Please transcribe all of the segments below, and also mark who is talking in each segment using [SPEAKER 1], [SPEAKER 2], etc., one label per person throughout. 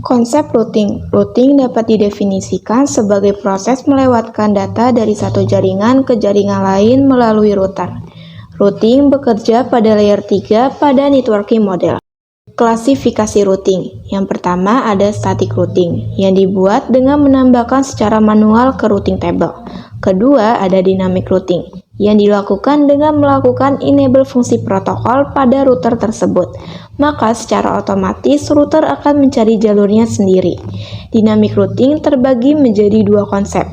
[SPEAKER 1] Konsep routing. Routing dapat didefinisikan sebagai proses melewatkan data dari satu jaringan ke jaringan lain melalui router. Routing bekerja pada layer 3 pada networking model. Klasifikasi routing. Yang pertama ada static routing, yang dibuat dengan menambahkan secara manual ke routing table. Kedua ada dynamic routing, yang dilakukan dengan melakukan enable fungsi protokol pada router tersebut. Maka secara otomatis router akan mencari jalurnya sendiri. Dynamic routing terbagi menjadi dua konsep.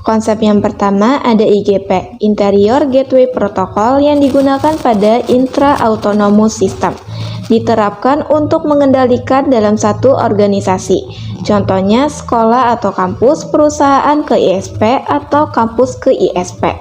[SPEAKER 1] Konsep yang pertama ada IGP, Interior Gateway Protocol, yang digunakan pada intra-autonomous system. Diterapkan untuk mengendalikan dalam satu organisasi. Contohnya sekolah atau kampus, perusahaan ke ISP, atau kampus ke ISP.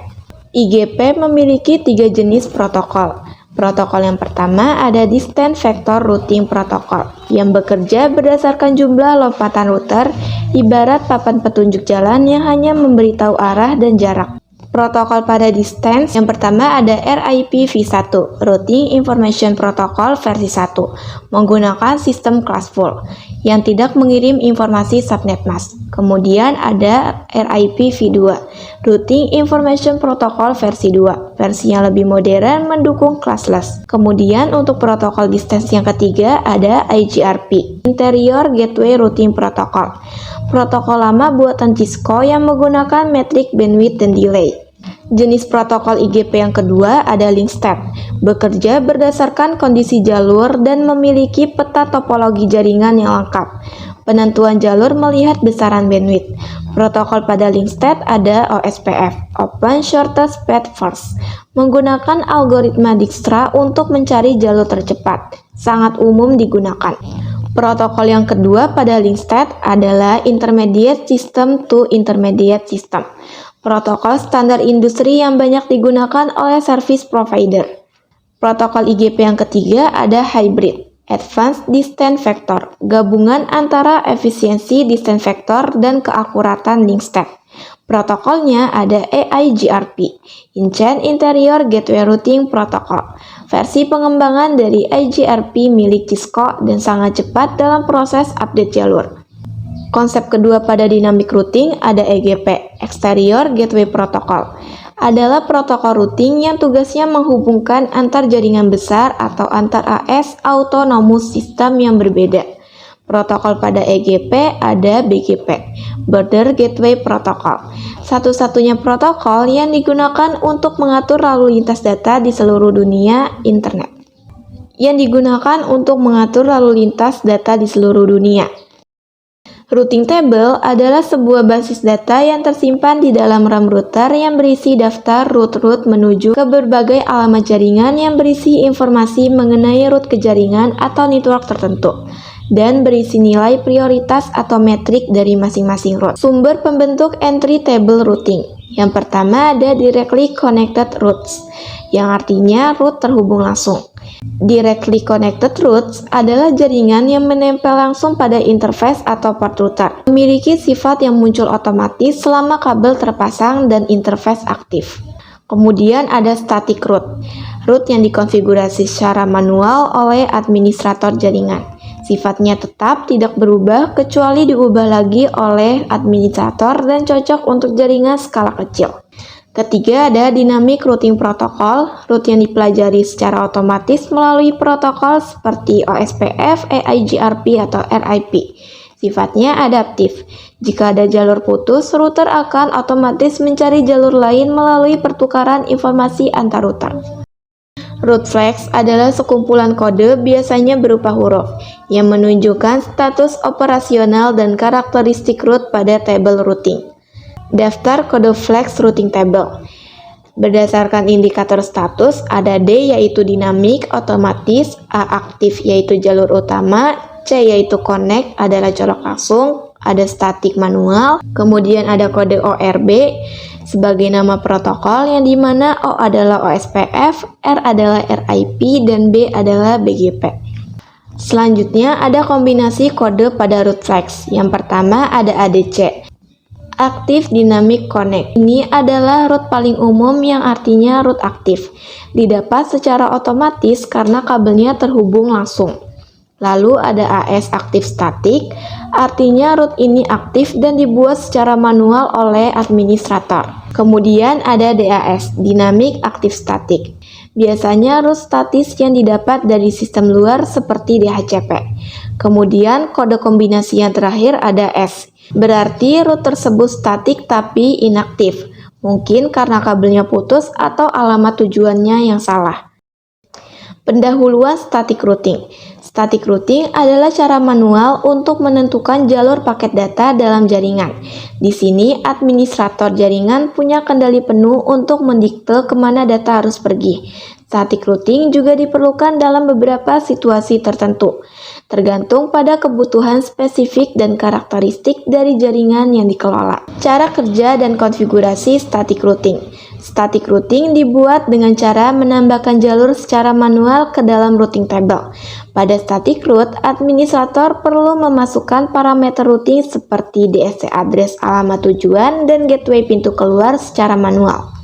[SPEAKER 1] IGP memiliki 3 jenis protokol. Protokol yang pertama ada Distance Vector Routing Protocol, yang bekerja berdasarkan jumlah lompatan router, ibarat papan petunjuk jalan yang hanya memberitahu arah dan jarak. Protokol pada distance yang pertama ada RIP-v1, Routing Information Protocol versi 1, menggunakan sistem classful, yang tidak mengirim informasi subnet mask. Kemudian ada RIP-v2, Routing Information Protocol versi 2, versi yang lebih modern mendukung classless. Kemudian untuk protokol distance yang ketiga ada IGRP, Interior Gateway Routing Protocol. Protokol lama buatan Cisco yang menggunakan metrik bandwidth dan delay. Jenis protokol IGP yang kedua ada link state, bekerja berdasarkan kondisi jalur dan memiliki peta topologi jaringan yang lengkap. Penentuan jalur melihat besaran bandwidth. Protokol pada link state ada OSPF, Open Shortest Path First, menggunakan algoritma Dijkstra untuk mencari jalur tercepat, sangat umum digunakan. Protokol yang kedua pada link state adalah Intermediate System to Intermediate System, protokol standar industri yang banyak digunakan oleh service provider. Protokol IGP yang ketiga ada Hybrid, Advanced Distance Vector, gabungan antara efisiensi distance vector dan keakuratan link state. Protokolnya ada EIGRP, Enhanced Interior Gateway Routing Protocol, versi pengembangan dari IGRP milik Cisco dan sangat cepat dalam proses update jalur. Konsep kedua pada dynamic routing ada EGP, Exterior Gateway Protocol, adalah protokol routing yang tugasnya menghubungkan antar jaringan besar atau antar AS autonomous system yang berbeda. Protokol pada EGP ada BGP, Border Gateway Protocol, satu-satunya protokol yang digunakan untuk mengatur lalu lintas data di seluruh dunia internet. Routing table adalah sebuah basis data yang tersimpan di dalam RAM router yang berisi daftar route menuju ke berbagai alamat jaringan yang berisi informasi mengenai route ke jaringan atau network tertentu, dan berisi nilai prioritas atau metrik dari masing-masing route. Sumber pembentuk entry table routing. Yang pertama ada Directly Connected Routes, yang artinya route terhubung langsung. Directly Connected Routes adalah jaringan yang menempel langsung pada interface atau port router, memiliki sifat yang muncul otomatis selama kabel terpasang dan interface aktif. Kemudian ada Static Route, route yang dikonfigurasi secara manual oleh administrator jaringan. Sifatnya tetap tidak berubah kecuali diubah lagi oleh administrator dan cocok untuk jaringan skala kecil. Ketiga ada Dynamic Routing Protocol, route yang dipelajari secara otomatis melalui protokol seperti OSPF, EIGRP, atau RIP. Sifatnya adaptif. Jika ada jalur putus, router akan otomatis mencari jalur lain melalui pertukaran informasi antar router. Route flags adalah sekumpulan kode biasanya berupa huruf yang menunjukkan status operasional dan karakteristik route pada table routing. Daftar kode flags routing table. Berdasarkan indikator status, ada D yaitu dinamik, otomatis, A aktif yaitu jalur utama, C yaitu connect adalah colok langsung, ada statik manual, kemudian ada kode ORB sebagai nama protokol yang dimana O adalah OSPF, R adalah RIP, dan B adalah BGP. Selanjutnya ada kombinasi kode pada route flags. Yang pertama ada ADC, Active Dynamic Connect. Ini adalah route paling umum yang artinya route aktif. Didapat secara otomatis karena kabelnya terhubung langsung. Lalu ada AS aktif statik, artinya root ini aktif dan dibuat secara manual oleh administrator. Kemudian ada DAS, Dynamic Active Static. Biasanya root statis yang didapat dari sistem luar seperti DHCP. Kemudian kode kombinasi yang terakhir ada S, berarti root tersebut statik tapi inaktif. Mungkin karena kabelnya putus atau alamat tujuannya yang salah. Pendahuluan static routing. Static routing adalah cara manual untuk menentukan jalur paket data dalam jaringan. Di sini, administrator jaringan punya kendali penuh untuk mendikte kemana data harus pergi. Static routing juga diperlukan dalam beberapa situasi tertentu, tergantung pada kebutuhan spesifik dan karakteristik dari jaringan yang dikelola. Cara kerja dan konfigurasi static routing. Static routing dibuat dengan cara menambahkan jalur secara manual ke dalam routing table. Pada static route, administrator perlu memasukkan parameter routing seperti DSC address alamat tujuan dan gateway pintu keluar secara manual.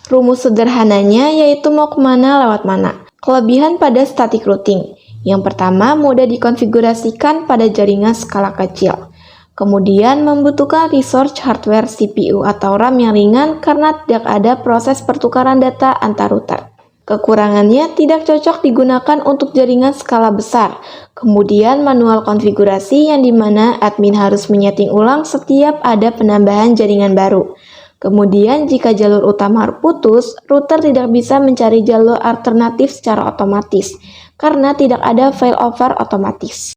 [SPEAKER 1] Rumus sederhananya yaitu mau kemana lewat mana. Kelebihan pada static routing. Yang pertama, mudah dikonfigurasikan pada jaringan skala kecil. Kemudian membutuhkan resource hardware CPU atau RAM yang ringan karena tidak ada proses pertukaran data antar router. Kekurangannya tidak cocok digunakan untuk jaringan skala besar. Kemudian manual konfigurasi yang dimana admin harus menyeting ulang setiap ada penambahan jaringan baru. Kemudian jika jalur utama putus, router tidak bisa mencari jalur alternatif secara otomatis karena tidak ada failover otomatis.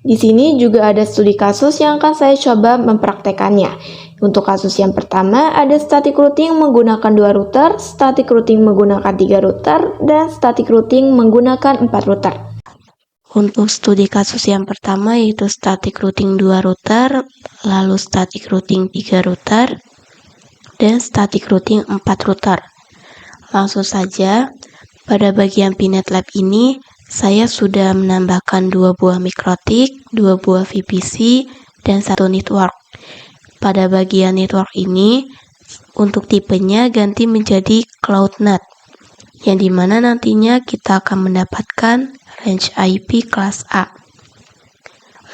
[SPEAKER 1] Di sini juga ada studi kasus yang akan saya coba mempraktekannya. Untuk kasus yang pertama, ada static routing menggunakan 2 router, static routing menggunakan 3 router, dan static routing menggunakan 4 router. Untuk studi kasus yang pertama yaitu static routing 2 router, lalu static routing 3 router, dan static routing 4 router. Langsung saja, pada bagian Pinet Lab ini, saya sudah menambahkan 2 buah mikrotik, 2 buah VPC, dan 1 network. Pada bagian network ini, untuk tipenya ganti menjadi CloudNet, yang dimana nantinya kita akan mendapatkan range IP kelas A.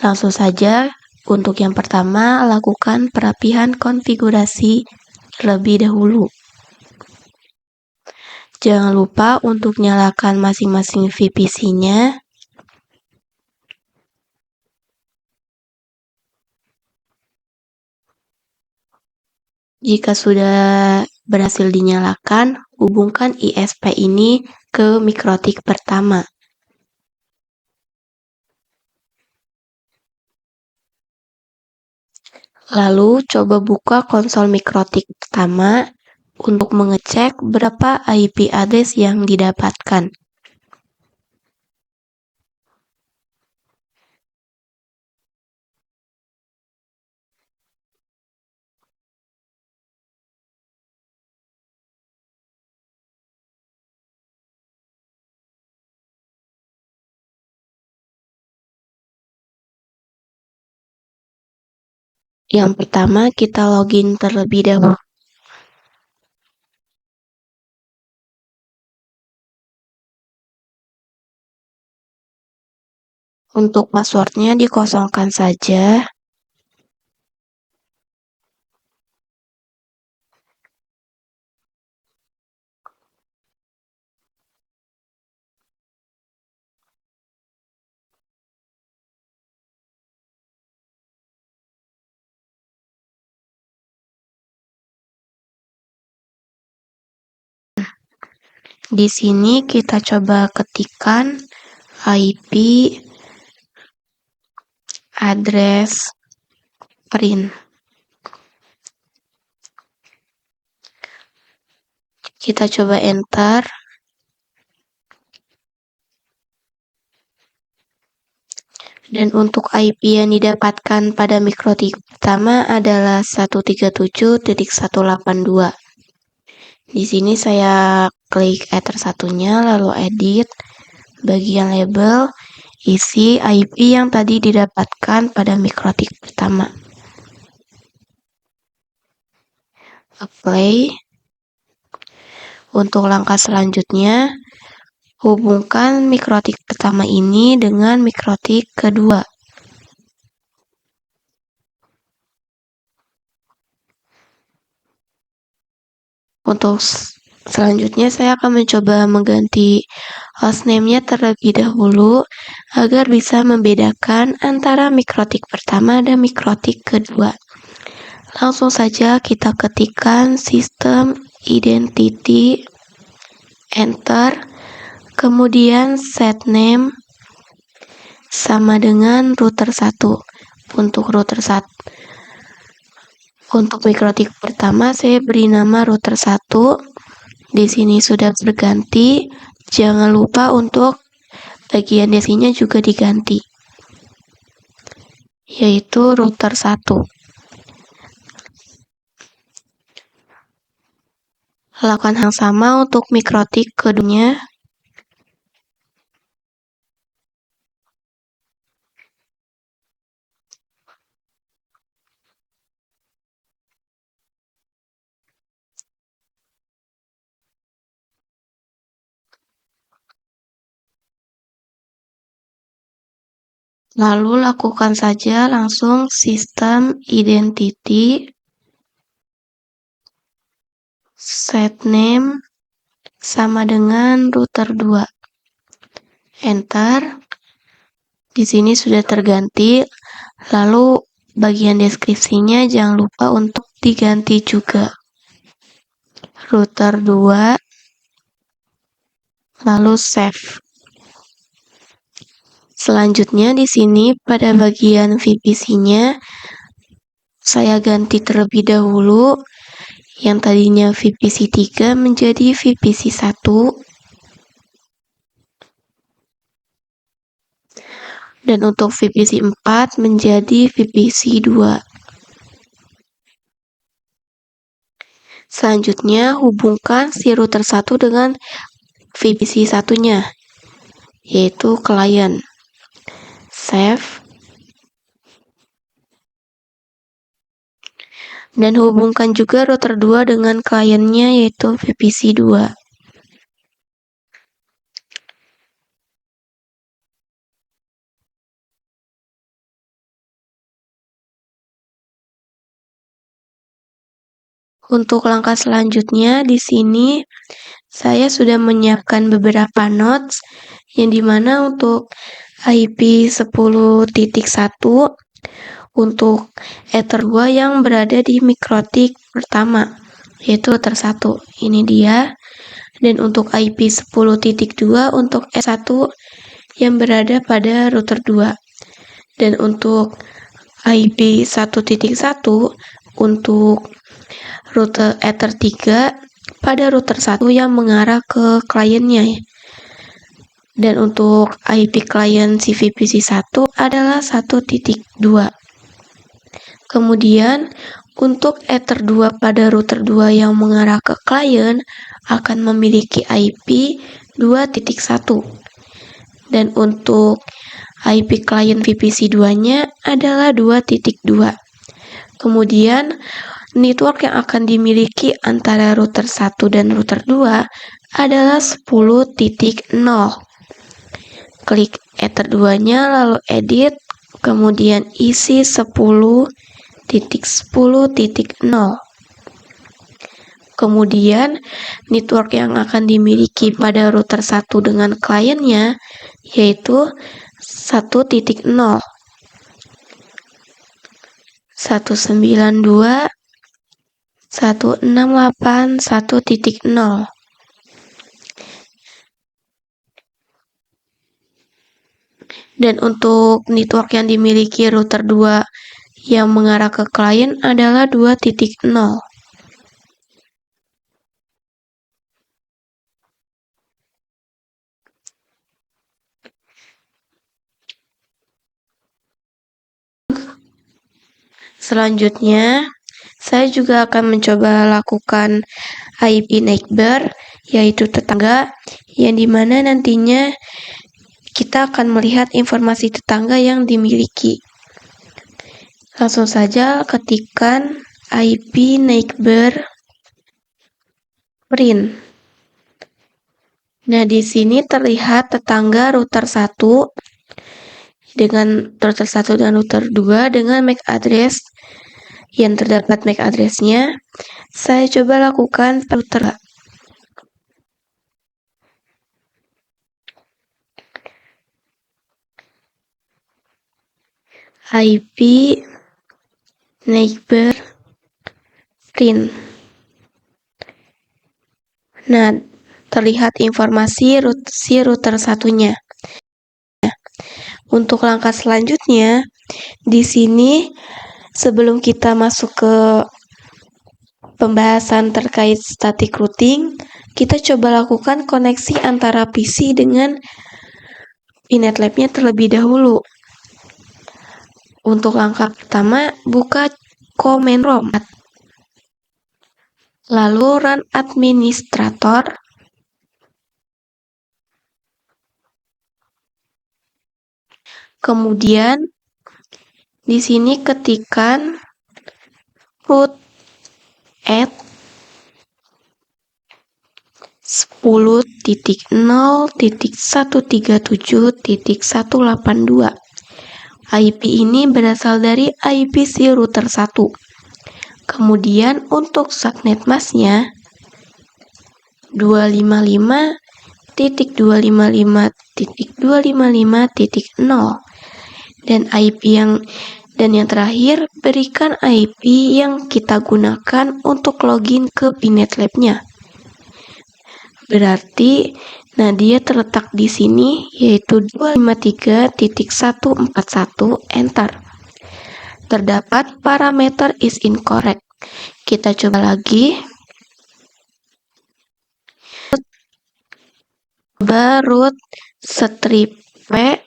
[SPEAKER 1] Langsung saja, untuk yang pertama, lakukan perapihan konfigurasi terlebih dahulu. Jangan lupa untuk nyalakan masing-masing VPC-nya. Jika sudah berhasil dinyalakan, hubungkan ISP ini ke mikrotik pertama. Lalu coba buka konsol mikrotik pertama untuk mengecek berapa IP address yang didapatkan. Yang pertama, kita login terlebih dahulu. Untuk passwordnya dikosongkan saja. Di sini kita coba ketikkan IP address print. Kita coba enter. Dan untuk IP yang didapatkan pada mikrotik pertama adalah 137.182. Di sini saya klik enter satunya, lalu edit, bagian label, isi IP yang tadi didapatkan pada mikrotik pertama. Apply. Untuk langkah selanjutnya, Hubungkan mikrotik pertama ini dengan mikrotik kedua. Untuk selanjutnya saya akan mencoba mengganti hostname-nya terlebih dahulu agar bisa membedakan antara mikrotik pertama dan mikrotik kedua. Langsung saja kita ketikkan sistem identity, enter, kemudian set name sama dengan router 1. Untuk router 1, untuk mikrotik pertama saya beri nama router 1. Di sini sudah berganti. Jangan lupa untuk bagian desinya juga diganti, yaitu router 1. Lakukan hal sama untuk mikrotik keduanya. Lalu lakukan saja langsung sistem identity, set name sama dengan router 2. Enter. Di sini sudah terganti. Lalu bagian deskripsinya jangan lupa untuk diganti juga. Router 2, lalu save. Selanjutnya di sini pada bagian VPC-nya saya ganti terlebih dahulu. Yang tadinya VPC 3 menjadi VPC 1. Dan untuk VPC 4 menjadi VPC 2. Selanjutnya hubungkan si router 1 dengan VPC 1-nya, yaitu klien. Save. Dan hubungkan juga router 2 dengan kliennya, yaitu VPC 2. Untuk langkah selanjutnya di sini saya sudah menyiapkan beberapa nodes yang dimana untuk IP 10.1 untuk Ether 2 yang berada di mikrotik pertama, yaitu router 1. Ini dia. Dan untuk IP 10.2 untuk S1 yang berada pada router 2. Dan untuk IP 1.1 untuk router Ether 3 pada router 1 yang mengarah ke kliennya. Dan untuk IP klien CVPC 1 adalah 1.2. Kemudian untuk Ether 2 pada router 2 yang mengarah ke klien akan memiliki IP 2.1. Dan untuk IP klien VPC 2-nya adalah 2.2. Kemudian network yang akan dimiliki antara router 1 dan router 2 adalah 10.0. Klik Ether 2-nya lalu edit, kemudian isi 10.10.0. Kemudian network yang akan dimiliki pada router 1 dengan kliennya yaitu 1.0. 192.168.1.0. Dan untuk network yang dimiliki router 2 yang mengarah ke klien adalah 2.0. Selanjutnya, saya juga akan mencoba lakukan IP neighbor, yaitu tetangga, yang dimana nantinya kita akan melihat informasi tetangga yang dimiliki. Langsung saja ketikkan IP neighbor print. Nah, di sini terlihat tetangga router 1 dengan router 1 dan router 2 dengan MAC address yang terdapat MAC address-nya. Saya coba lakukan router IP neighbor print. Nah, terlihat informasi si router satunya. Untuk langkah selanjutnya, di sini sebelum kita masuk ke pembahasan terkait static routing, kita coba lakukan koneksi antara PC dengan VNet Lab-nya terlebih dahulu. Untuk langkah pertama, buka command prompt, lalu run administrator, kemudian di sini ketikkan root at 10.0.137.182. IP ini berasal dari IP si router 1. Kemudian untuk subnet masknya 255.255.255.0 dan IP dan yang terakhir berikan IP yang kita gunakan untuk login ke VNet Lab-nya. Berarti dia terletak di sini yaitu 253.141 enter. Terdapat parameter is incorrect. Kita coba lagi. Coba root strip p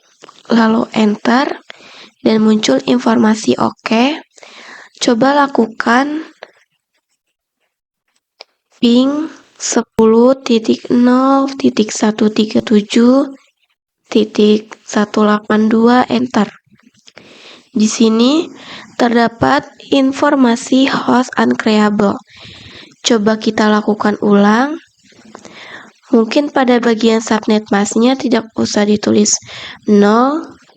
[SPEAKER 1] lalu enter dan muncul informasi oke. Coba lakukan ping 10.0.137.182 enter. Di sini terdapat informasi host uncreable. Coba kita lakukan ulang. Mungkin pada bagian subnet masknya tidak usah ditulis 0255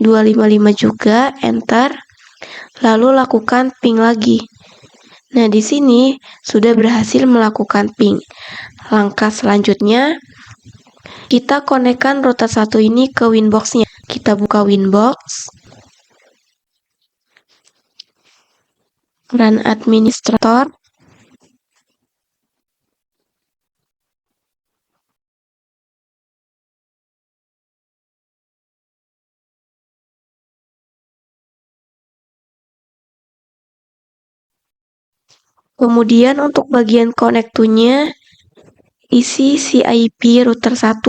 [SPEAKER 1] juga, enter. Lalu lakukan ping lagi. Nah, di sini sudah berhasil melakukan ping. Langkah selanjutnya, kita konekkan router 1 ini ke Winbox-nya. Kita buka Winbox, run administrator, kemudian untuk bagian connect-to-nya isi si IP router 1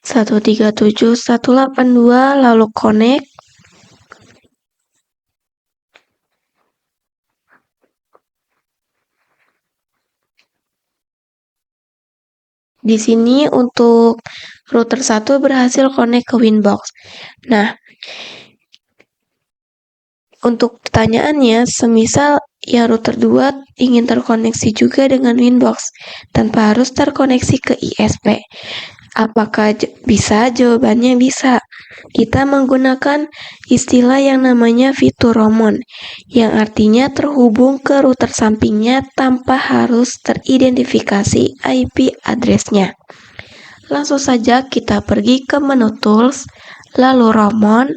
[SPEAKER 1] 137.182 lalu connect. Di sini untuk router 1 berhasil connect ke Winbox. Nah, untuk pertanyaannya, semisal yang router 2 ingin terkoneksi juga dengan Winbox tanpa harus terkoneksi ke ISP. Apakah bisa? Jawabannya bisa. Kita menggunakan istilah yang namanya fitur Roamon, yang artinya terhubung ke router sampingnya tanpa harus teridentifikasi IP address-nya. Langsung saja kita pergi ke menu Tools, lalu Roamon.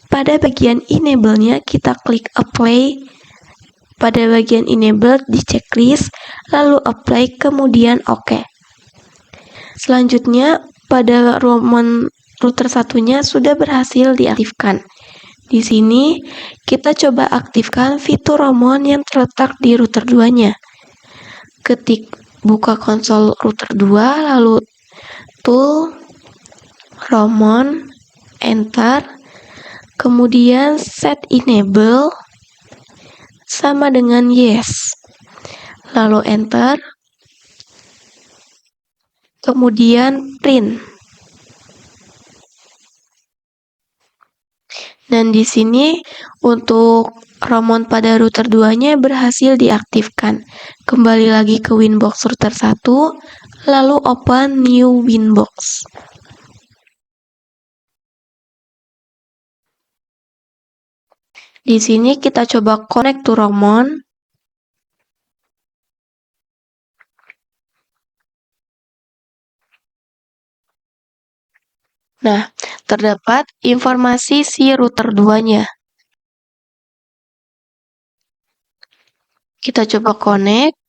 [SPEAKER 1] Pada bagian Enable-nya kita klik Apply. Pada bagian Enable di checklist, lalu Apply, kemudian OK. Selanjutnya, pada Roamon router satunya sudah berhasil diaktifkan. Di sini, kita coba aktifkan fitur Roamon yang terletak di router 2-nya. Buka konsol router 2, lalu Tool, Roamon, enter, kemudian set enable, sama dengan yes, lalu enter, kemudian print. Dan di sini untuk Roamon pada router 2-nya berhasil diaktifkan. Kembali lagi ke Winbox router 1,
[SPEAKER 2] lalu open new Winbox. Di sini kita coba connect to Romon. Nah, terdapat informasi si router 2-nya. Kita coba connect.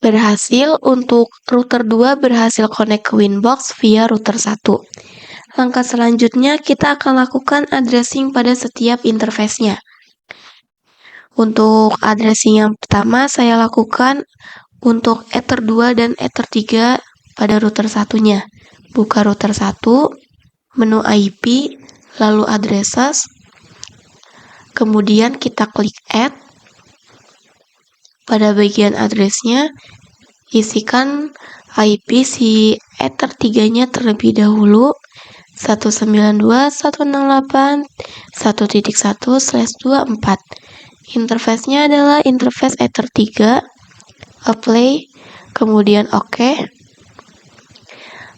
[SPEAKER 2] Berhasil untuk router 2 berhasil connect ke Winbox via router 1. Langkah selanjutnya kita akan lakukan addressing pada setiap interface-nya. Untuk addressing yang pertama saya lakukan untuk Ether 2 dan Ether 3 pada router satunya. Buka router 1, menu IP, lalu addresses, kemudian kita klik add. Pada bagian addressnya, isikan IP si Ether 3-nya terlebih dahulu, 192.168.1.1/24. Interface-nya adalah interface Ether 3, apply, kemudian OK.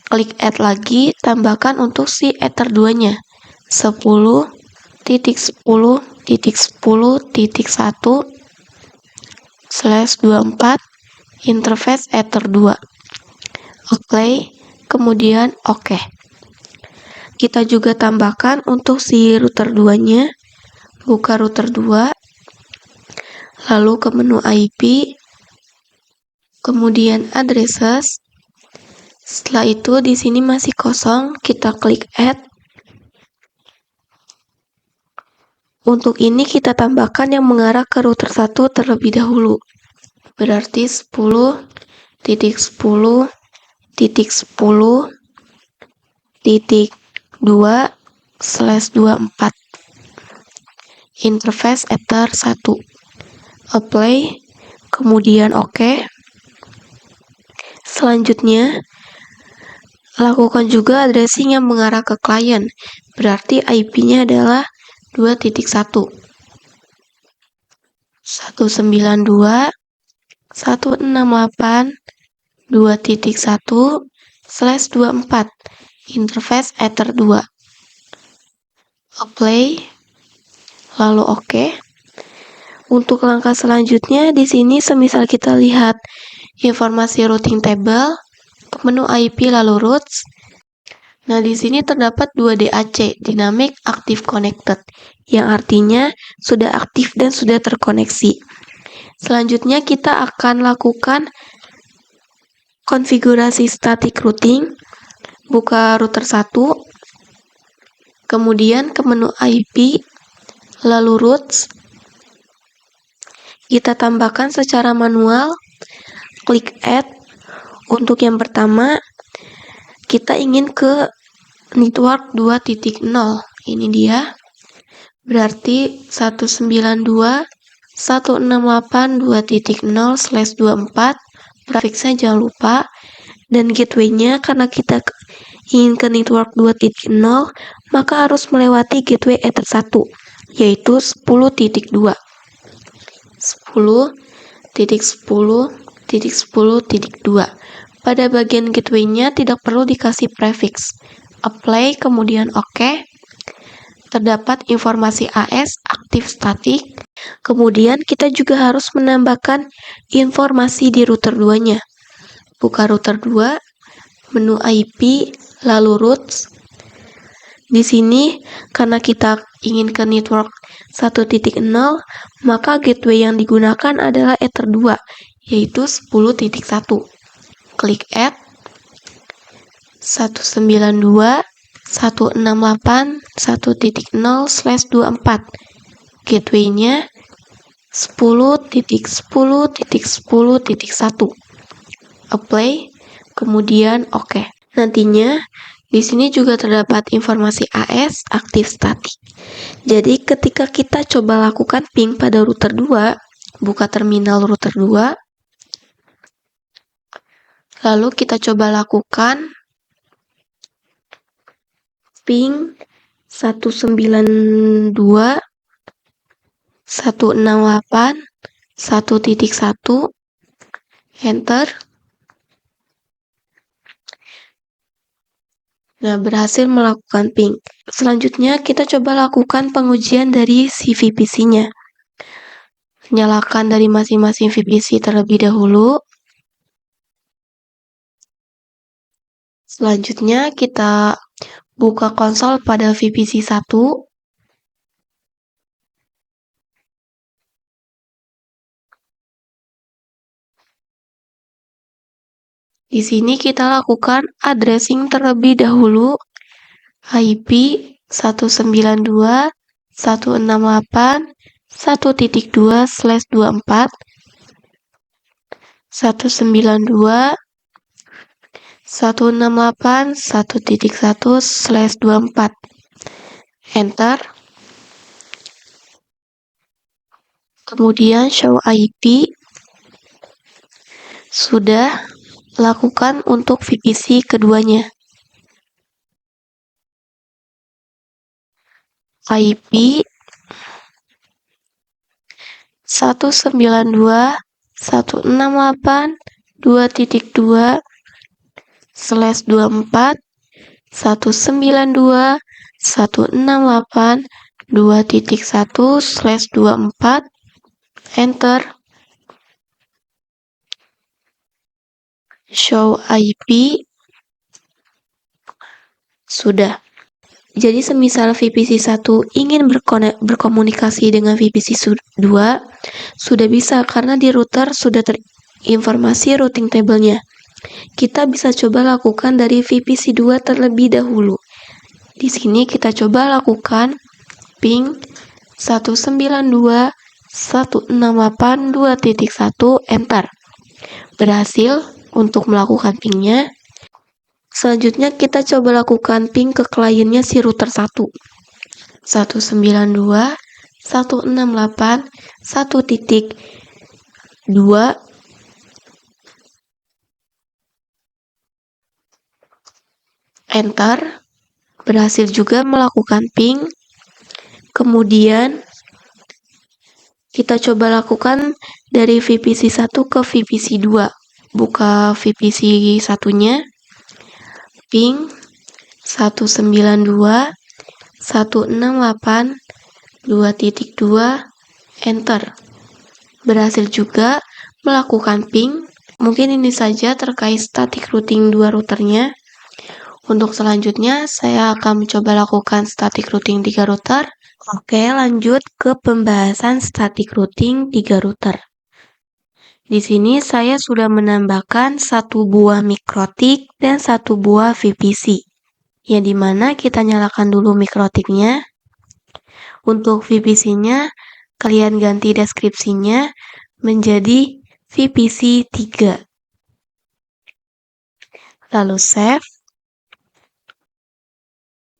[SPEAKER 2] Klik add lagi, tambahkan untuk si Ether 2-nya, 10.10.10.1/24 interface Ether 2. Apply, kemudian OK. Kita juga tambahkan untuk si router 2-nya, buka router 2, lalu ke menu IP, kemudian addresses. Setelah itu di sini masih kosong, kita klik add. Untuk ini kita tambahkan yang mengarah ke router 1 terlebih dahulu. Berarti 10.10.10.2/24 interface Ether 1. Apply, kemudian OK. Selanjutnya, lakukan juga addressing yang mengarah ke klien. Berarti IP-nya adalah 2.1. 192.168.2.1/24 interface Ether 2. Apply, lalu OK. Untuk langkah selanjutnya di sini semisal kita lihat informasi routing table, ke menu IP lalu routes. Nah, di sini terdapat 2 DAC, Dynamic Active Connected, yang artinya sudah aktif dan sudah terkoneksi. Selanjutnya kita akan lakukan konfigurasi static routing. Buka router 1, kemudian ke menu IP, lalu routes. Kita tambahkan secara manual, klik add. Untuk yang pertama, kita ingin ke network 2.0. Ini dia. Berarti 192.168.2.0/24. Prefixnya jangan lupa. Dan gateway-nya karena kita ingin ke network 2.0, maka harus melewati gateway Ether 1, yaitu 10.2. 10.10.10.2. Pada bagian gateway-nya tidak perlu dikasih prefix. Apply, kemudian OK. Terdapat informasi AS, aktif statik. Kemudian kita juga harus menambahkan informasi di router 2-nya. Buka router 2, menu IP, lalu routes. Di sini, karena kita ingin ke network 1.0, maka gateway yang digunakan adalah Ether 2, yaitu 10.1. Klik add. 192.168.1.0/24. Gateway-nya 10.10.10.1. Apply, kemudian OK. Nantinya di sini juga terdapat informasi AS, aktif statik. Jadi ketika kita coba lakukan ping pada router 2, buka terminal router 2, lalu kita coba lakukan ping 192.168.2.0/24 1.1, enter. Nah, berhasil melakukan ping. Selanjutnya, kita coba lakukan pengujian dari si VPC-nya. Nyalakan dari masing-masing VPC terlebih dahulu. Selanjutnya, kita buka konsol pada VPC 1. Di sini kita lakukan addressing terlebih dahulu, IP 192.168.1.2/24, 192.168.1.1/24, enter. Kemudian show IP. Sudah. Lakukan untuk VPC keduanya. IP 192.168.2.2/24, 192.168.2.1/24, enter. Show IP. Sudah. Jadi semisal VPC 1 ingin berkomunikasi dengan VPC 2, sudah bisa karena di router sudah terinformasi routing table-nya. Kita bisa coba lakukan dari VPC 2 terlebih dahulu. Di sini kita coba lakukan ping 192.168.2.1, enter. Berhasil untuk melakukan pingnya. Selanjutnya kita coba lakukan ping ke kliennya si router 1. 192.168.1.2, enter. Berhasil juga melakukan ping. Kemudian kita coba lakukan dari VPC 1 ke VPC 2. Buka VPC satunya, ping 192.168.2.2, enter. Berhasil juga melakukan ping. Mungkin ini saja terkait static routing 2 routernya. Untuk selanjutnya, saya akan mencoba lakukan static routing 3 router. Oke, lanjut ke pembahasan static routing 3 router. Di sini saya sudah menambahkan 1 buah mikrotik dan 1 buah VPC. Yang dimana kita nyalakan dulu mikrotiknya. Untuk VPC-nya, kalian ganti deskripsinya menjadi VPC 3. Lalu save.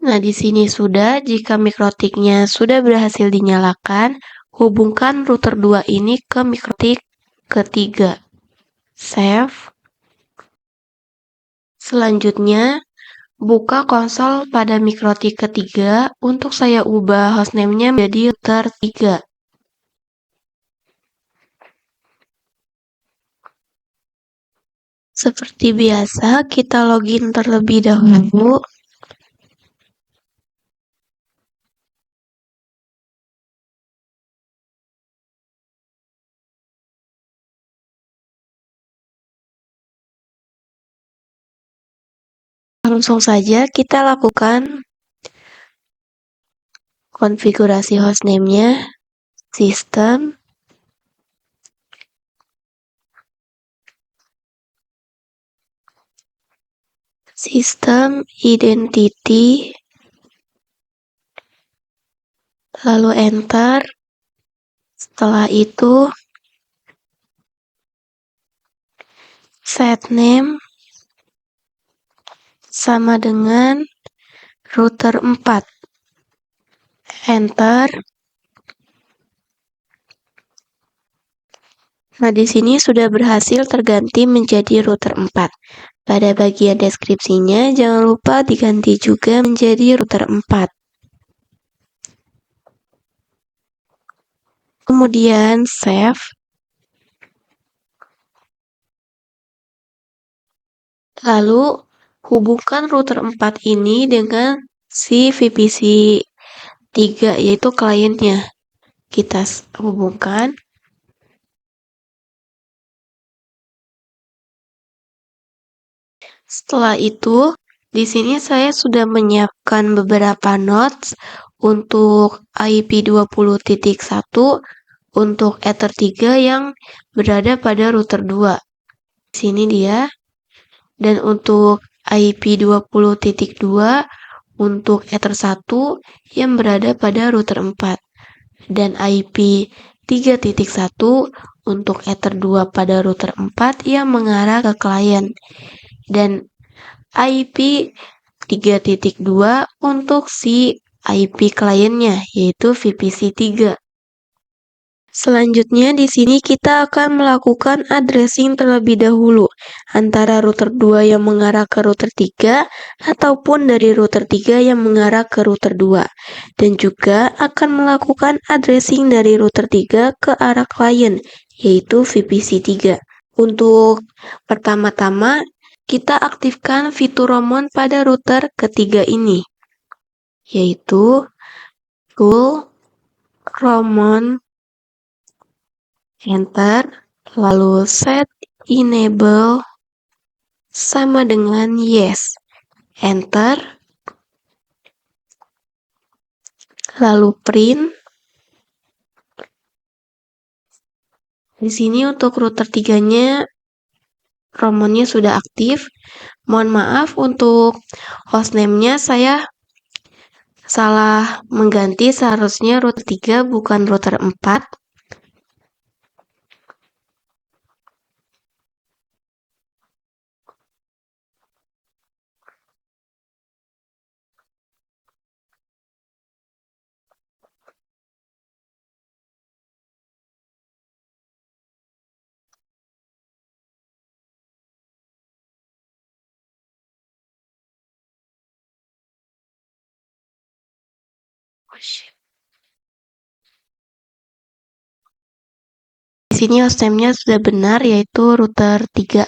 [SPEAKER 2] Nah, di sini sudah, jika mikrotiknya sudah berhasil dinyalakan, hubungkan router 2 ini ke mikrotik ketiga. Save. Selanjutnya, buka konsol pada mikrotik ketiga. Untuk saya ubah hostname-nya menjadi router 3. Seperti biasa, kita login terlebih dahulu. Langsung saja kita lakukan konfigurasi hostname-nya, sistem, identity, lalu enter. Setelah itu, set name sama dengan router 4. Enter. Nah, di sini sudah berhasil terganti menjadi router 4. Pada bagian deskripsinya, jangan lupa diganti juga menjadi router 4. Kemudian save. Lalu, hubungkan router 4 ini dengan si VPC 3, yaitu kliennya. Kita hubungkan. Setelah itu, di sini saya sudah menyiapkan beberapa nodes untuk IP20.1 untuk Ether 3 yang berada pada router 2. Di sini dia. Dan untuk IP20.2 untuk Ether 1 yang berada pada router 4. Dan IP3.1 untuk Ether 2 pada router 4 yang mengarah ke klien. Dan IP3.2 untuk si IP kliennya, yaitu VPC 3. Selanjutnya di sini kita akan melakukan addressing terlebih dahulu antara router 2 yang mengarah ke router 3 ataupun dari router 3 yang mengarah ke router 2, dan juga akan melakukan addressing dari router 3 ke arah klien, yaitu VPC 3. Untuk pertama-tama kita aktifkan fitur Roamon pada router ketiga ini, yaitu tool Roamon, enter, lalu set enable sama dengan yes, enter, lalu print. Di sini untuk router 3-nya Roamonnya sudah aktif. Mohon maaf untuk hostname-nya saya salah mengganti, seharusnya router 3 bukan router 4. Di sini hostname-nya sudah benar, yaitu router 3.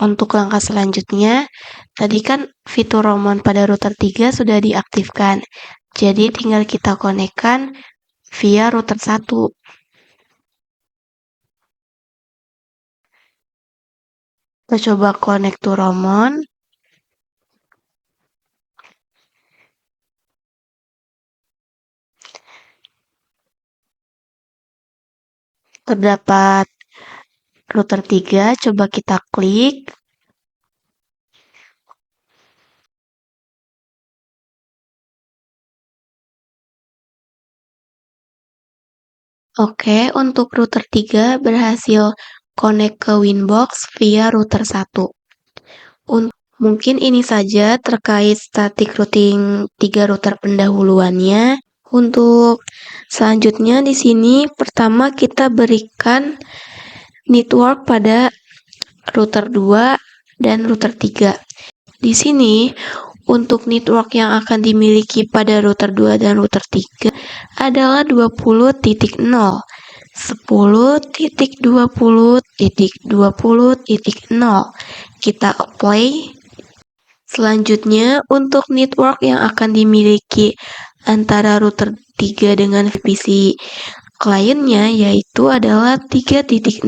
[SPEAKER 2] Untuk langkah selanjutnya, tadi kan fitur Roamon pada router 3 sudah diaktifkan. Jadi tinggal kita konekkan via router 1. Kita coba connect to Roamon. Terdapat router 3, coba kita klik. Oke, untuk router 3 berhasil connect ke Winbox via router 1. Mungkin ini saja terkait static routing 3 router pendahuluannya. Untuk selanjutnya di sini pertama kita berikan network pada router 2 dan router 3. Di sini untuk network yang akan dimiliki pada router 2 dan router 3 adalah 20.0, 10.20.20.0. Kita apply. Selanjutnya untuk network yang akan dimiliki antara router 3 dengan VPC kliennya yaitu adalah 3.0.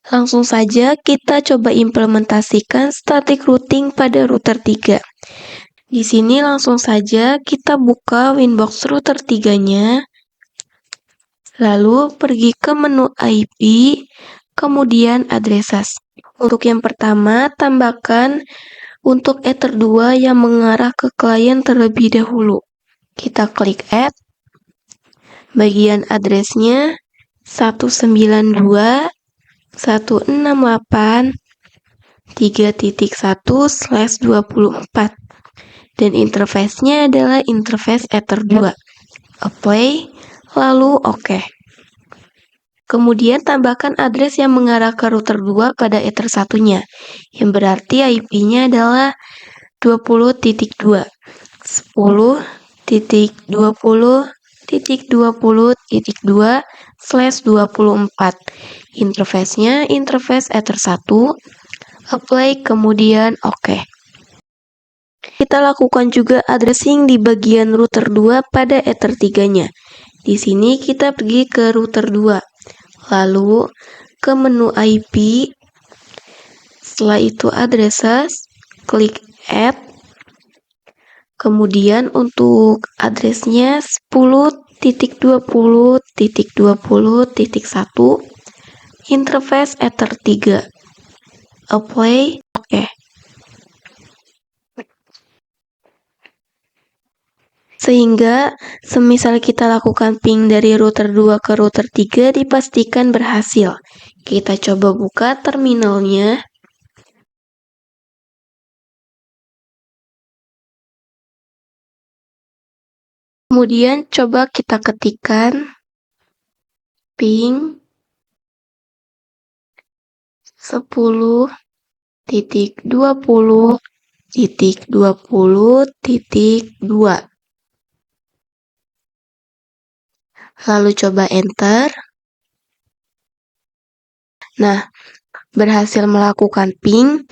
[SPEAKER 2] Langsung saja kita coba implementasikan static routing pada router 3. Di sini langsung saja kita buka Winbox router 3-nya. Lalu pergi ke menu IP, kemudian addresses. Untuk yang pertama, tambahkan untuk Ether 2 yang mengarah ke klien terlebih dahulu. Kita klik add. Bagian addressnya 192.168.3.1/24 dan interface-nya adalah interface Ether 2. Apply, lalu OK. Kemudian tambahkan address yang mengarah ke router 2 pada Ether 1-nya, yang berarti IP-nya adalah 20.2, 10.20.0.0. 10.20.2/24. Interface-nya interface Ether 1, apply, kemudian oke. Kita lakukan juga addressing di bagian router 2 pada Ether 3-nya. Di sini kita pergi ke router 2, lalu ke menu IP, setelah itu addresses, klik add, kemudian untuk addressnya 10.20.20.1, interface Ether 3, apply, oke. Sehingga semisal kita lakukan ping dari router 2 ke router 3 dipastikan berhasil. Kita coba buka terminalnya. Kemudian coba kita ketikkan ping 10.20.20.2. Lalu coba enter. Nah, berhasil melakukan ping.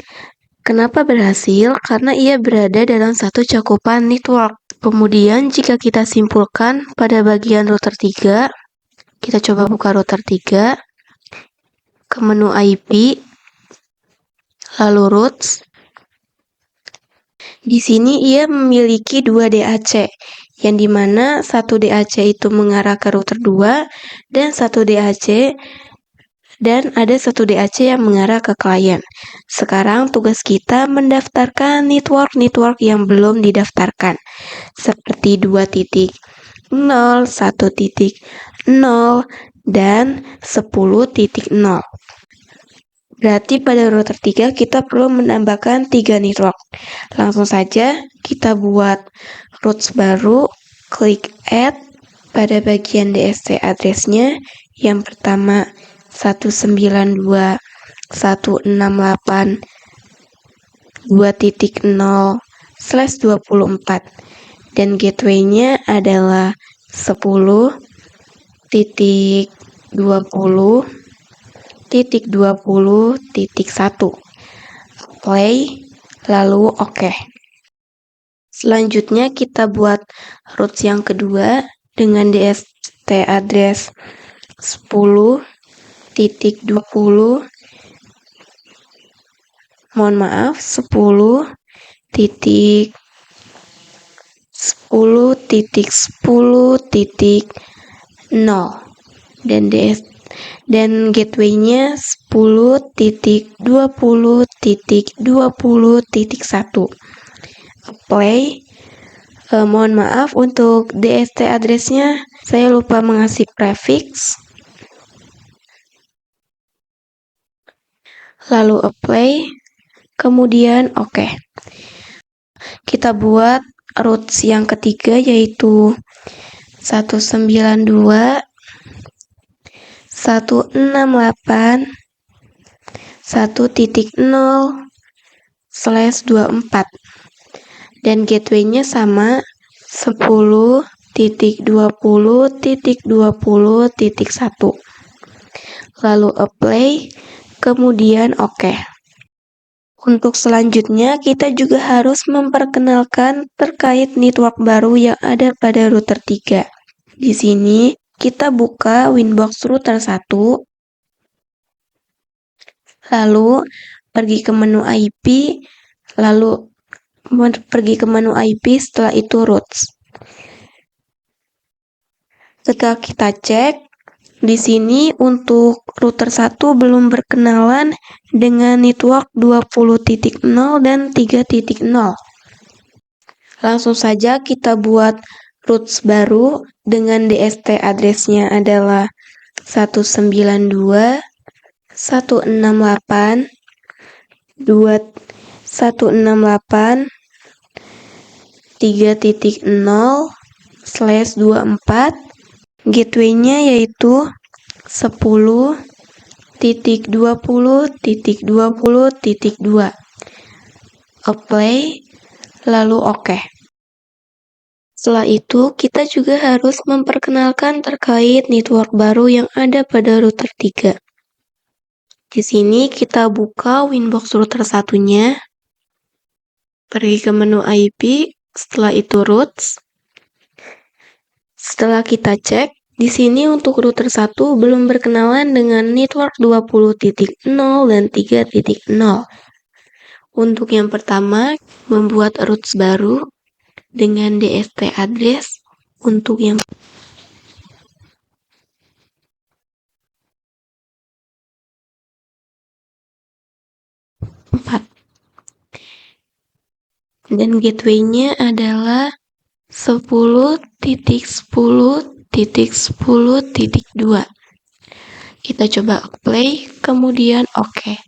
[SPEAKER 2] Kenapa berhasil? Karena ia berada dalam satu cakupan network. Kemudian jika kita simpulkan pada bagian router 3, kita coba buka router 3, ke menu IP, lalu routes. Di sini ia memiliki 2 DAC, yang dimana satu DAC itu mengarah ke router 2 dan ada satu DAC yang mengarah ke klien. Sekarang tugas kita mendaftarkan network yang belum didaftarkan, seperti 2.0, 1.0, dan 10.0. Berarti pada router 3 kita perlu menambahkan 3 network. Langsung saja kita buat routes baru, klik add, pada bagian DST address-nya yang pertama 192.168.2.0/24 dan gateway-nya adalah 10.20.20.1. Play, lalu oke. Selanjutnya kita buat routes yang kedua dengan DST address 10.20, mohon maaf, 10.10.10.0 dan gateway-nya 10.20.20.1. Apply. Mohon maaf untuk DST address-nya saya lupa mengasih prefix. Lalu apply, kemudian oke. Kita buat routes yang ketiga yaitu 192.168.1.0/24 dan gateway-nya sama 10.20.20.1. Lalu apply, kemudian oke. Untuk selanjutnya kita juga harus memperkenalkan terkait network baru yang ada pada router 3. Di sini kita buka Winbox router 1, lalu pergi ke menu IP, setelah itu routes. Setelah kita cek, di sini untuk router 1 belum berkenalan dengan network 20.0 dan 3.0. Langsung saja kita buat routes baru dengan DST address-nya adalah 192.168.2.0/24. Gateway-nya yaitu 10.20.20.2. Apply, lalu oke. Setelah itu, kita juga harus memperkenalkan terkait network baru yang ada pada router 3. Di sini kita buka Winbox router satunya, pergi ke menu IP, setelah itu routes. Setelah kita cek, di sini untuk router 1 belum berkenalan dengan network 20.0 dan 3.0. Untuk yang pertama, membuat routes baru dengan DST address. Untuk yang 4. Dan gateway-nya adalah 10.10.10.2. Kita coba play, kemudian oke.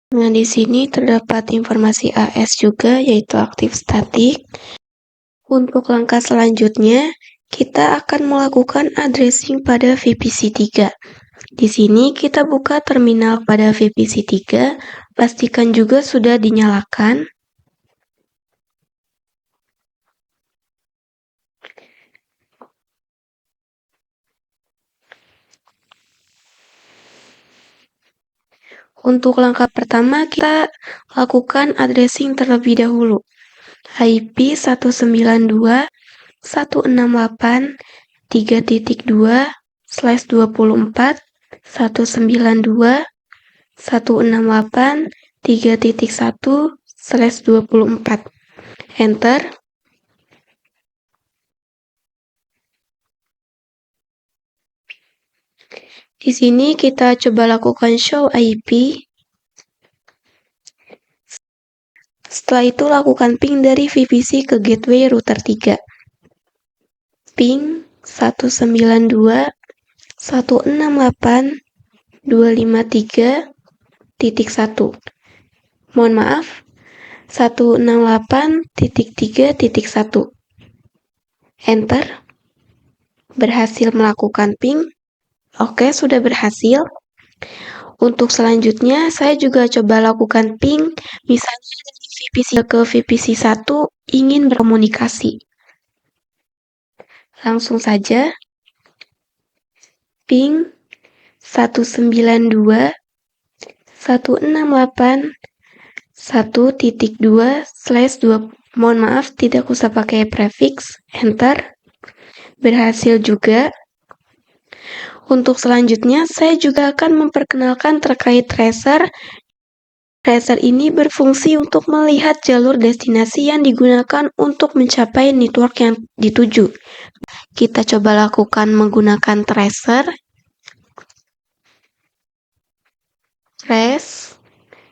[SPEAKER 2] Nah, di sini terdapat informasi AS juga, yaitu aktif statik. Untuk langkah selanjutnya, kita akan melakukan addressing pada VPC 3. Di sini kita buka terminal pada VPC 3, pastikan juga sudah dinyalakan. Untuk langkah pertama, kita lakukan addressing terlebih dahulu. IP 192.168.3.2/168.3.1/24. Enter. Di sini kita coba lakukan show IP. Setelah itu lakukan ping dari VPC ke gateway router 3. Ping 192.168.253.1. Mohon maaf, 168.3.1. Enter. Berhasil melakukan ping. Oke, sudah berhasil. Untuk selanjutnya, saya juga coba lakukan ping, misalnya dari VPC ke VPC 1 ingin berkomunikasi. Langsung saja, ping 192.168.1.2/2. Mohon maaf, tidak usah pakai prefix. Enter. Berhasil juga. Untuk selanjutnya, saya juga akan memperkenalkan terkait tracer. Tracer ini berfungsi untuk melihat jalur destinasi yang digunakan untuk mencapai network yang dituju. Kita coba lakukan menggunakan tracer. Trace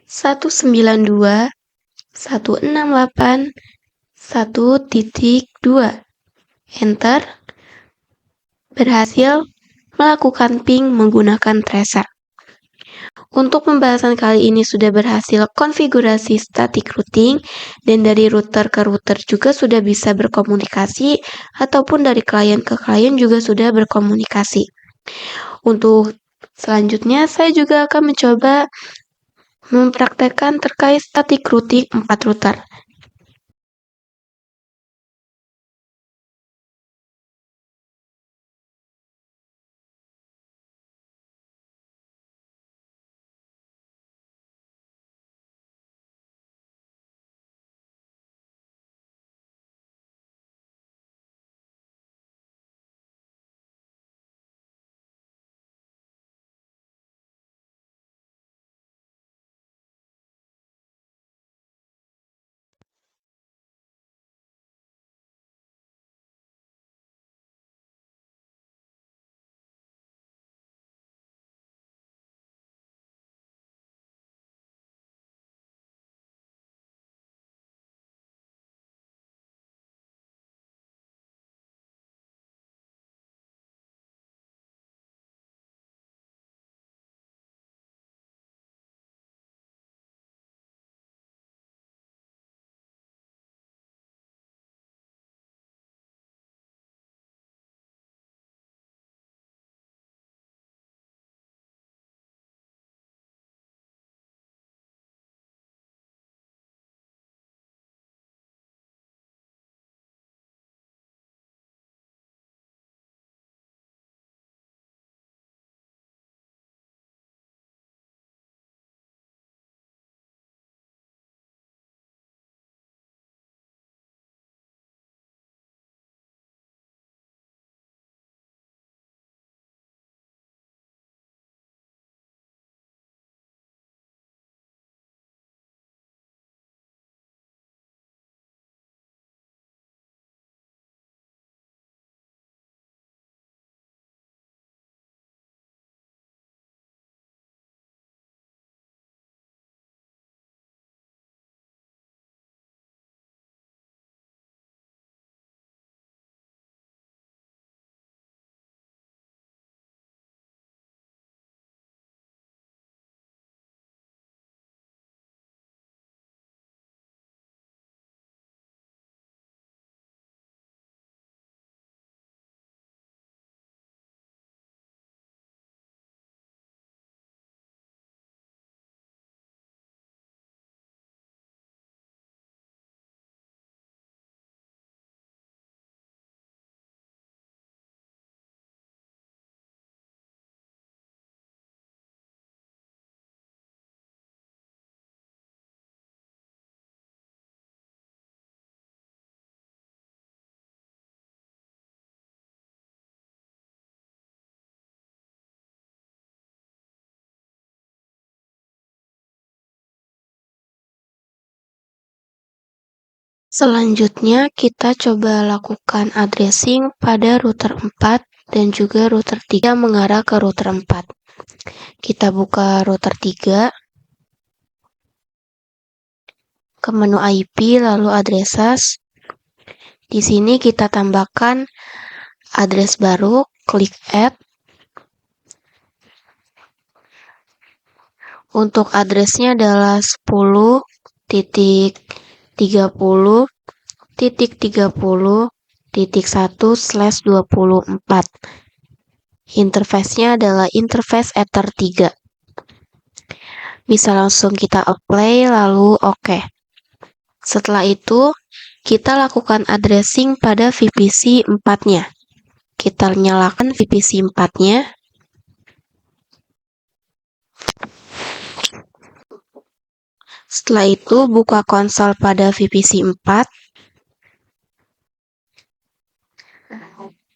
[SPEAKER 2] 192.168.1.2. Enter. Berhasil melakukan ping menggunakan tracer. Untuk pembahasan kali ini sudah berhasil konfigurasi static routing, dan dari router ke router juga sudah bisa berkomunikasi, ataupun dari klien ke klien juga sudah berkomunikasi. Untuk selanjutnya, saya juga akan mencoba mempraktekkan terkait static routing 4 router. Selanjutnya, kita coba lakukan addressing pada router 4 dan juga router 3 mengarah ke router 4. Kita buka router 3, ke menu IP, lalu addresses. Di sini kita tambahkan address baru, klik add. Untuk addressnya adalah 10.30.30.1/24. Interface-nya adalah interface Ether 3. Bisa langsung kita apply lalu oke. Setelah itu, kita lakukan addressing pada VPC 4-nya. Kita nyalakan VPC 4-nya. Setelah itu, buka konsol pada VPC 4.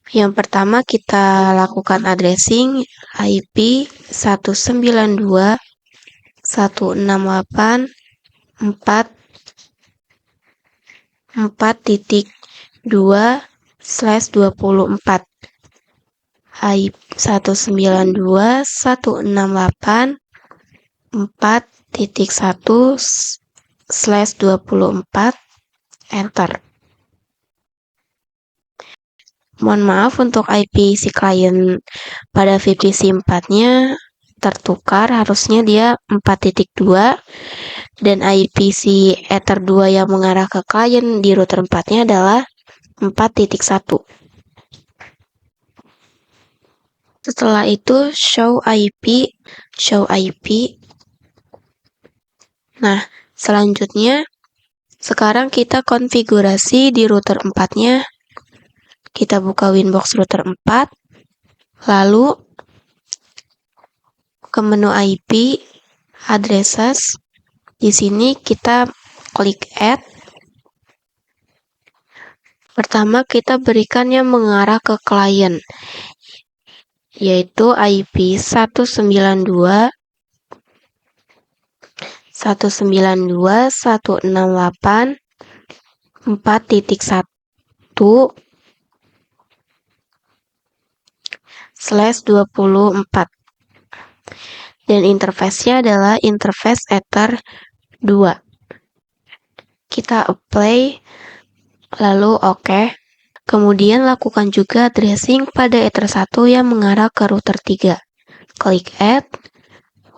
[SPEAKER 2] Yang pertama kita lakukan addressing IP 192.168.4.2/24. IP 192.168.4.1/24. Enter. Mohon maaf untuk IP si klien pada VPC 4-nya tertukar, harusnya dia 4.2 dan IP si Ether 2 yang mengarah ke klien di router 4-nya adalah 4.1. Setelah itu show IP. Nah, selanjutnya sekarang kita konfigurasi di router 4-nya. Kita buka Winbox router 4, lalu ke menu IP, addresses. Di sini kita klik add. Pertama kita berikan yang mengarah ke klien, yaitu IP 192.168.4.1/24. Dan interface-nya adalah interface Ether 2. Kita apply, lalu oke. Kemudian lakukan juga addressing pada Ether 1 yang mengarah ke router 3. Klik add.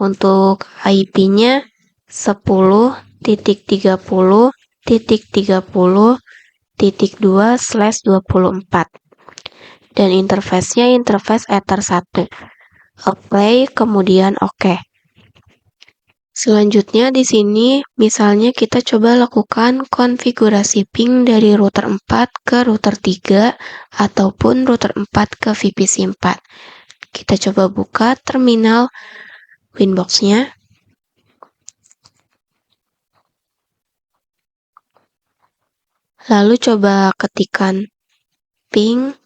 [SPEAKER 2] Untuk IP-nya 10.30.30.2/24. Dan interface-nya interface Ether 1. Apply, kemudian oke. Selanjutnya di sini misalnya kita coba lakukan konfigurasi ping dari router 4 ke router 3 ataupun router 4 ke VPC 4. Kita coba buka terminal Winbox-nya. Lalu coba ketikkan ping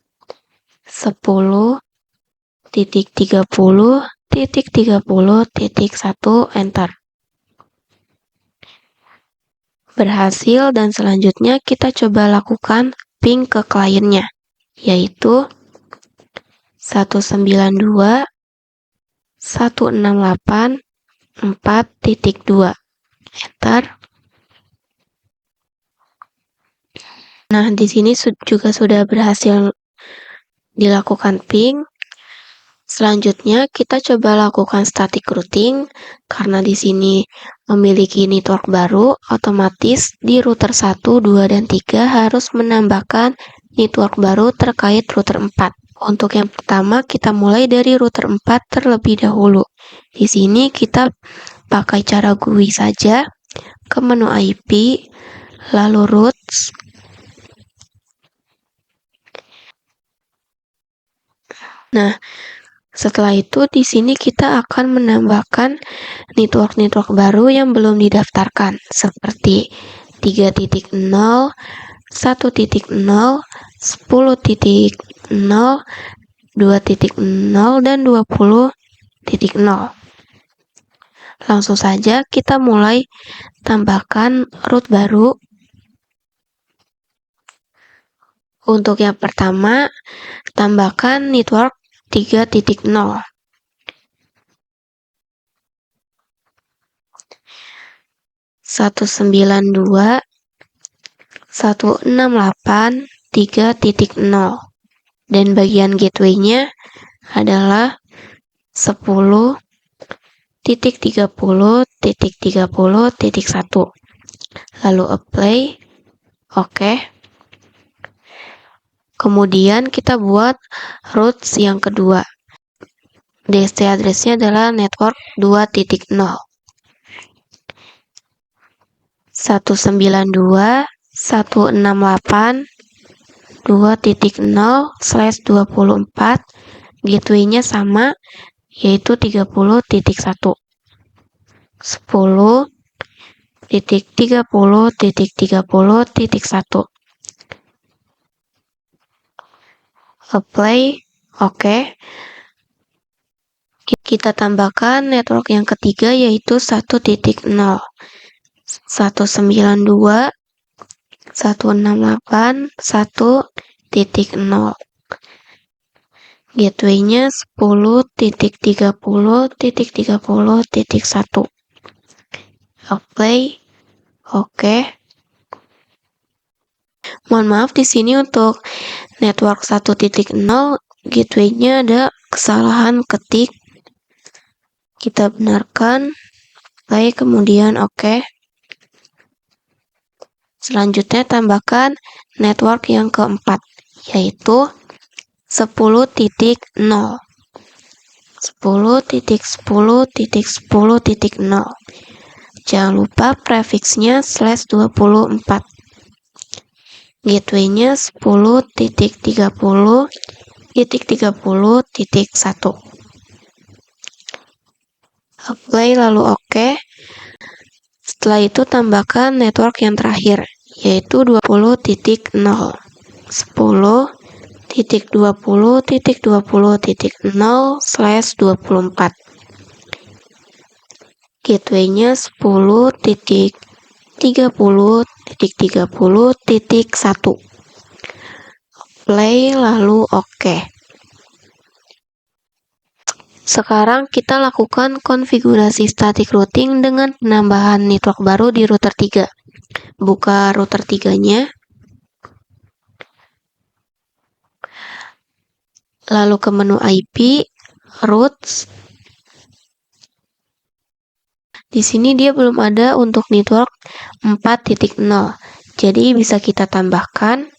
[SPEAKER 2] 10.30.30.1 enter. Berhasil, dan selanjutnya kita coba lakukan ping ke kliennya, yaitu 192.168.4.2. Enter. Nah, di sini juga sudah berhasil dilakukan ping. Selanjutnya kita coba lakukan static routing. Karena di sini memiliki network baru, otomatis di router 1, 2, dan 3 harus menambahkan network baru terkait router 4. Untuk yang pertama kita mulai dari router 4 terlebih dahulu. Di sini kita pakai cara GUI saja, ke menu IP, lalu routes. Nah, setelah itu di sini kita akan menambahkan network baru yang belum didaftarkan, seperti 3.0, 1.0, 10.0, 2.0, dan 20.0. Langsung saja kita mulai tambahkan root baru. Untuk yang pertama, tambahkan network 3.0. Satu sembilan dua 168.3.0 dan bagian gateway-nya adalah 10.30.30.1. Lalu apply, oke. Kemudian kita buat routes yang kedua. DC address-nya adalah network 2.0. 192.168.2.0/24, gateway-nya sama, yaitu 30.1. 10.30.30.1. Apply, oke. Kita tambahkan network yang ketiga, yaitu 1.0. 192.168.1.0. Gateway-nya 10.30.30.1. Apply, oke. Mohon maaf, di sini untuk network 1.0 gateway-nya ada kesalahan ketik. Kita benarkan, apply, kemudian oke. Selanjutnya tambahkan network yang keempat, yaitu 10.0. 10.10.10.0. Jangan lupa prefixnya /24. Gateway-nya 10.30.30.1. Apply, lalu oke. Setelah itu tambahkan network yang terakhir, yaitu 20.0. 10.20.20.0/24. Gateway-nya 10.30.30.1. Play, lalu oke. Sekarang kita lakukan konfigurasi static routing dengan penambahan network baru di router 3. Buka router 3-nya. Lalu ke menu IP, routes. Di sini dia belum ada untuk network 4.0. Jadi bisa kita tambahkan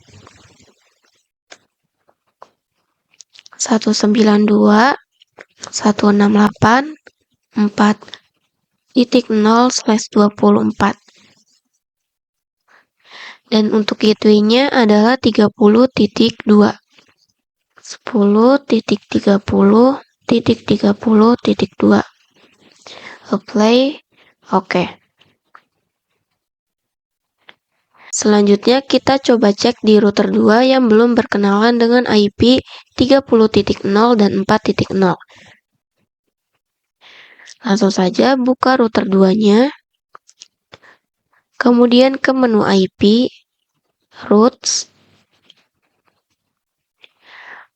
[SPEAKER 2] 192.168.4.0/24. Dan untuk gateway-nya adalah 30.2. 10.30.30.2. Apply, oke. Selanjutnya kita coba cek di router 2 yang belum berkenalan dengan IP 30.0 dan 4.0. Langsung saja buka router 2-nya. Kemudian ke menu IP, routes.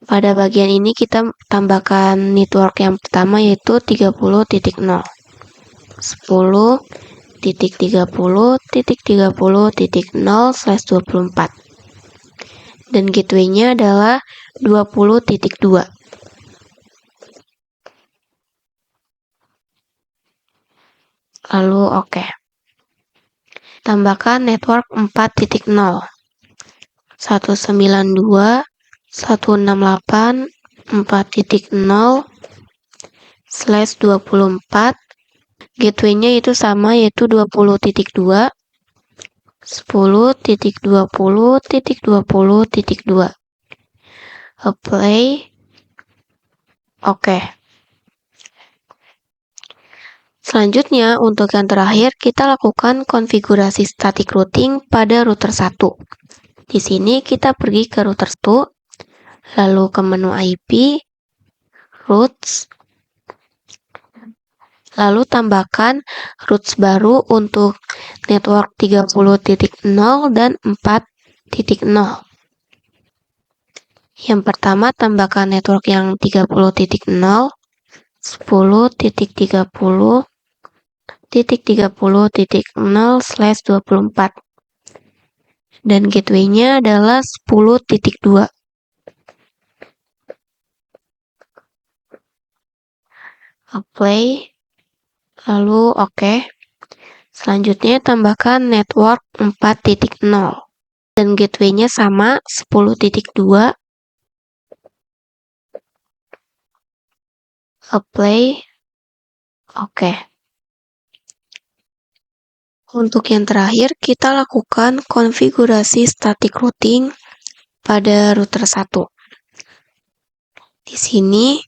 [SPEAKER 2] Pada bagian ini kita tambahkan network yang pertama, yaitu 30.0. 10.30.30.0/24. Dan gateway-nya adalah 20.2. Lalu oke. Tambahkan network 4.0. 192.168.4.0/24. Gateway-nya itu sama, yaitu 20.2. 10.20.20.2. Apply, oke. Selanjutnya, untuk yang terakhir, kita lakukan konfigurasi static routing pada router 1. Di sini kita pergi ke router 1, lalu ke menu IP, routes, lalu tambahkan routes baru untuk network 30.0 dan 4.0. Yang pertama, tambahkan network yang 30.0, 10.30.30.0/24 dan gateway-nya adalah 10.2. Apply, lalu oke. Selanjutnya tambahkan network 4.0 dan gateway-nya sama 10.2. Apply, oke. Untuk yang terakhir, kita lakukan konfigurasi static routing pada router 1. Di sini,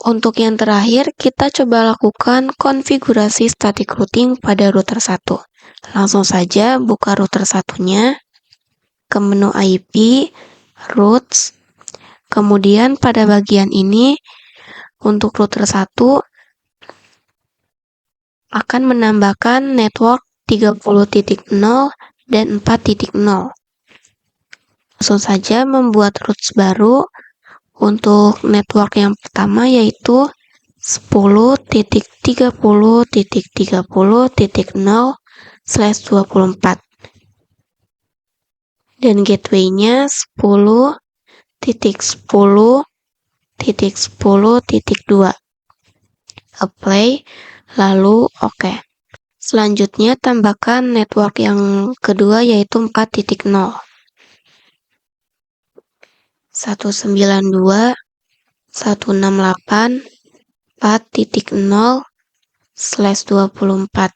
[SPEAKER 2] untuk yang terakhir, kita coba lakukan konfigurasi static routing pada router 1. Langsung saja buka router 1-nya, ke menu IP, routes, kemudian pada bagian ini, untuk router 1, akan menambahkan network 30.0 dan 4.0. Langsung saja membuat routes baru untuk network yang pertama yaitu 10.30.30.0/24 dan gateway-nya 10.10.10.2. Apply, lalu oke. Selanjutnya tambahkan network yang kedua yaitu 4.0. 192.168.4.0/24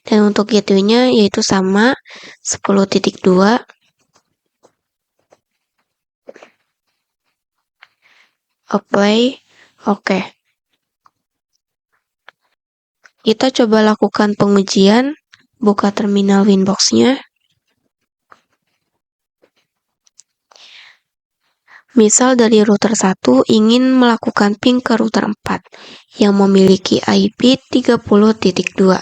[SPEAKER 2] dan untuk gateway-nya yaitu sama 10.2. Apply, oke. Kita coba lakukan pengujian, buka terminal Winbox-nya. Misal dari router 1 ingin melakukan ping ke router 4 yang memiliki IP 30.2.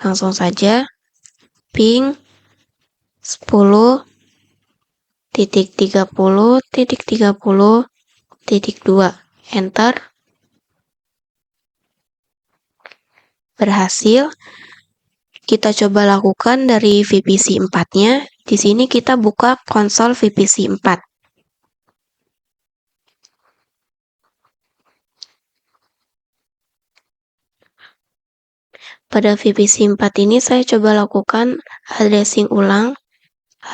[SPEAKER 2] Langsung saja ping 10.30.30.2. Enter. Berhasil. Kita coba lakukan dari VPC 4-nya. Di sini kita buka konsol VPC 4. Pada VPC 4 ini saya coba lakukan addressing ulang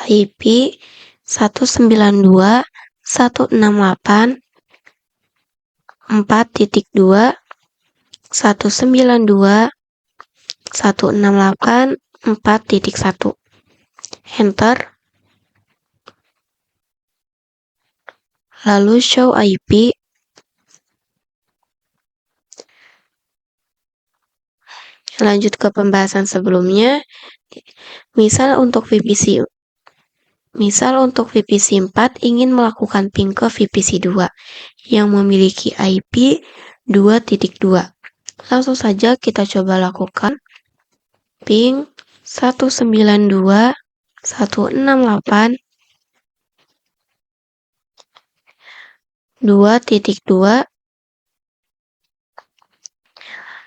[SPEAKER 2] IP 192.168.4.2 192.168.4.1. Enter. Lalu show IP. Lanjut ke pembahasan sebelumnya. Misal untuk VPC 4 ingin melakukan ping ke VPC 2 yang memiliki IP 2.2. Langsung saja kita coba lakukan ping 192.168.2.2.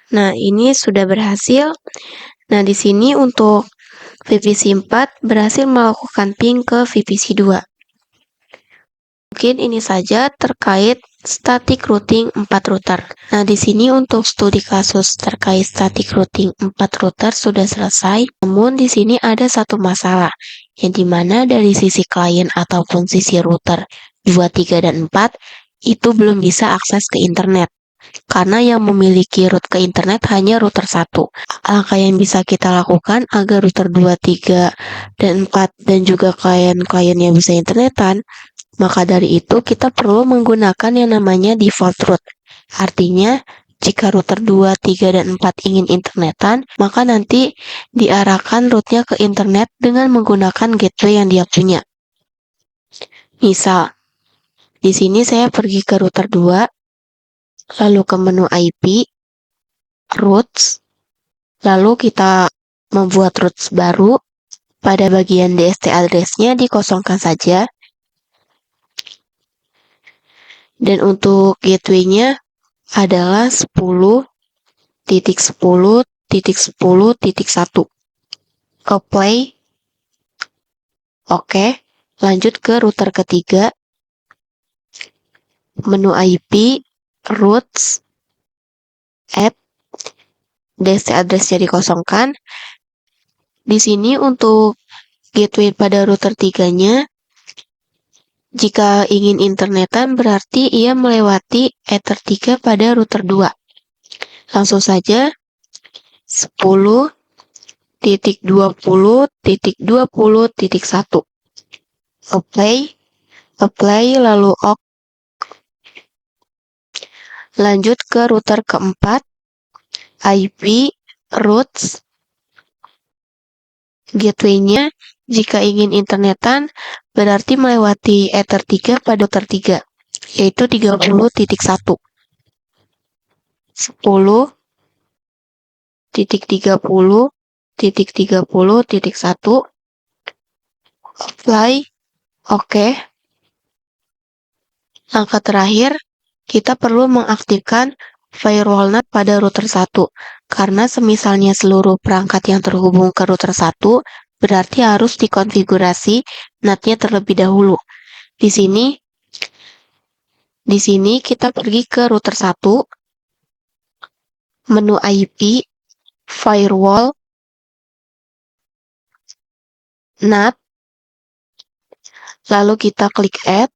[SPEAKER 2] Nah, ini sudah berhasil. Nah, di sini untuk VPC 4 berhasil melakukan ping ke VPC 2. Mungkin ini saja terkait static routing 4 router. Nah, di sini untuk studi kasus terkait static routing 4 router sudah selesai. Namun di sini ada satu masalah, yang dimana dari sisi klien ataupun sisi router 2, 3, dan 4 itu belum bisa akses ke internet. Karena yang memiliki root ke internet hanya router 1. Langkah yang bisa kita lakukan agar router 2, 3, dan 4 dan juga klien-klien yang bisa internetan, maka dari itu kita perlu menggunakan yang namanya default root. Artinya, jika router 2, 3, dan 4 ingin internetan, maka nanti diarahkan rootnya ke internet dengan menggunakan gateway yang dia punya. Misal, di sini saya pergi ke router 2, lalu ke menu IP, routes, lalu kita membuat routes baru. Pada bagian DST address-nya dikosongkan saja. Dan untuk gateway-nya adalah 10.10.10.1. Apply. Oke. Lanjut ke router ketiga. Menu IP, routes, app, DST address-nya dikosongkan. Di sini untuk gateway pada router 3-nya, jika ingin internetan berarti ia melewati Ether 3 pada router 2. Langsung saja 10.20.20.1. Apply, lalu OK. Lanjut ke router keempat, IP, routes, gateway-nya jika ingin internetan berarti melewati Ether 3 pada router 3, yaitu 30.1. 10.30.30.1. Apply. Oke. Langkah terakhir, kita perlu mengaktifkan firewall NAT pada router 1. Karena semisalnya seluruh perangkat yang terhubung ke router 1, berarti harus dikonfigurasi NAT-nya terlebih dahulu. Di sini kita pergi ke router 1, menu IP, firewall, NAT, lalu kita klik Add.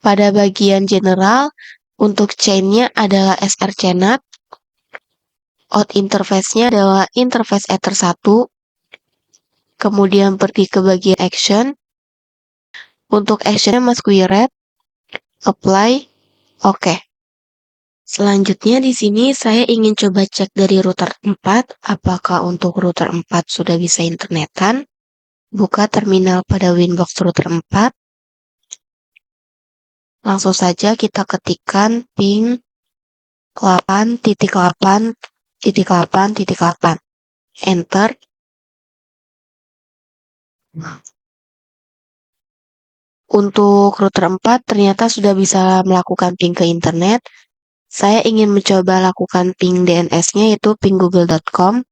[SPEAKER 2] Pada bagian general, untuk chain-nya adalah src NAT, out interface-nya adalah interface Ether 1, kemudian pergi ke bagian action. Untuk action-nya masquerade, apply, oke. Selanjutnya di sini saya ingin coba cek dari router 4, apakah untuk router 4 sudah bisa internetan. Buka terminal pada Winbox router 4. Langsung saja kita ketikkan ping 8.8.8.8. Enter. Untuk router 4 ternyata sudah bisa melakukan ping ke internet. Saya ingin mencoba lakukan ping DNS-nya yaitu ping google.com.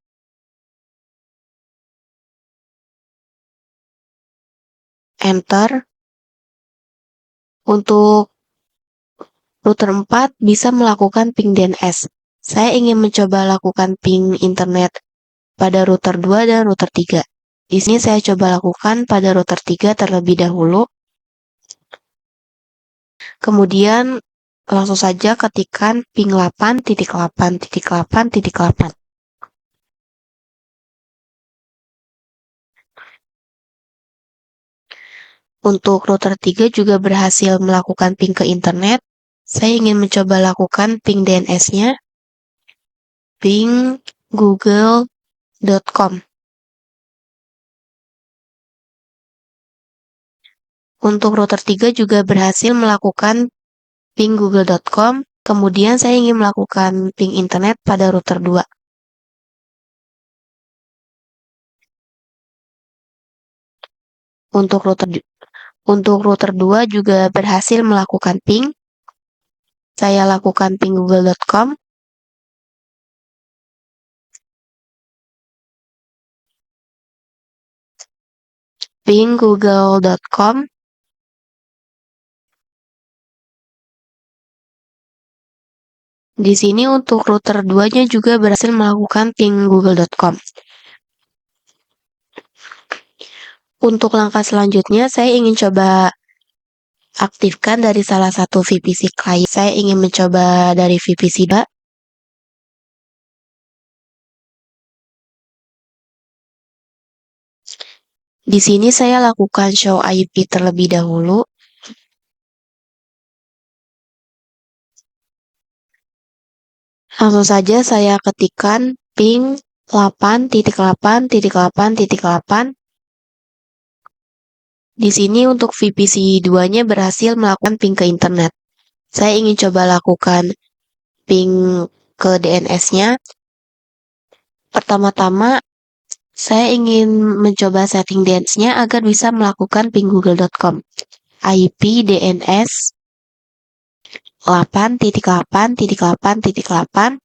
[SPEAKER 2] Enter. Untuk router 4 bisa melakukan ping DNS. Saya ingin mencoba lakukan ping internet pada router 2 dan router 3. Di sini saya coba lakukan pada router 3 terlebih dahulu. Kemudian langsung saja ketikkan ping 8.8.8.8. Untuk router 3 juga berhasil melakukan ping ke internet. Saya ingin mencoba lakukan ping DNS-nya. Ping google.com. Untuk router 3 juga berhasil melakukan ping google.com. Kemudian saya ingin melakukan ping internet pada router 2. Untuk router 2 juga berhasil melakukan ping. Saya lakukan ping google.com. Ping google.com. Di sini untuk router 2-nya juga berhasil melakukan ping google.com. Untuk langkah selanjutnya, saya ingin coba aktifkan dari salah satu VPC client. Saya ingin mencoba dari VPC 2. Di sini saya lakukan show IP terlebih dahulu. Langsung saja saya ketikkan ping 8.8.8.8. Di sini untuk VPC 2-nya berhasil melakukan ping ke internet. saya ingin coba lakukan ping ke DNS-nya. Pertama-tama, saya ingin mencoba setting DNS-nya agar bisa melakukan ping google.com. IP DNS 8.8.8.8,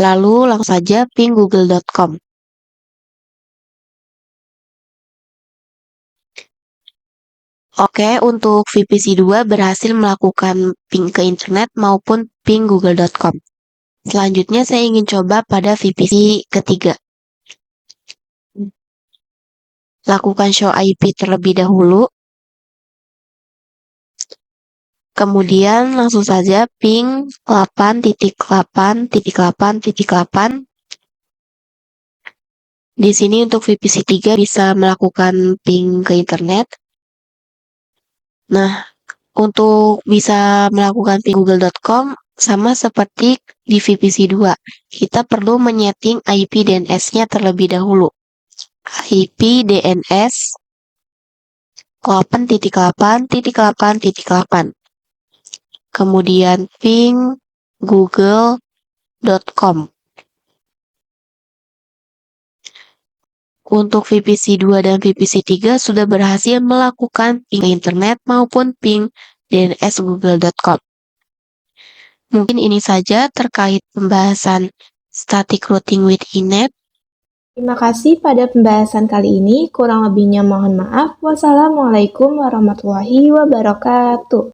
[SPEAKER 2] lalu langsung saja ping google.com. Oke, untuk VPC2 berhasil melakukan ping ke internet maupun ping google.com. Selanjutnya saya ingin coba pada VPC ketiga. Lakukan show IP terlebih dahulu. Kemudian langsung saja ping 8.8.8.8. Di sini untuk VPC 3 bisa melakukan ping ke internet. Nah, untuk bisa melakukan ping google.com sama seperti di VPC 2. Kita perlu menyeting IP DNS-nya terlebih dahulu. IP DNS 8.8.8.8. Kemudian ping google.com. Untuk VPC 2 dan VPC 3 sudah berhasil melakukan ping internet maupun ping DNS google.com. Mungkin ini saja terkait pembahasan static routing with INET.
[SPEAKER 1] Terima kasih pada pembahasan kali ini. Kurang lebihnya mohon maaf. Wassalamualaikum warahmatullahi wabarakatuh.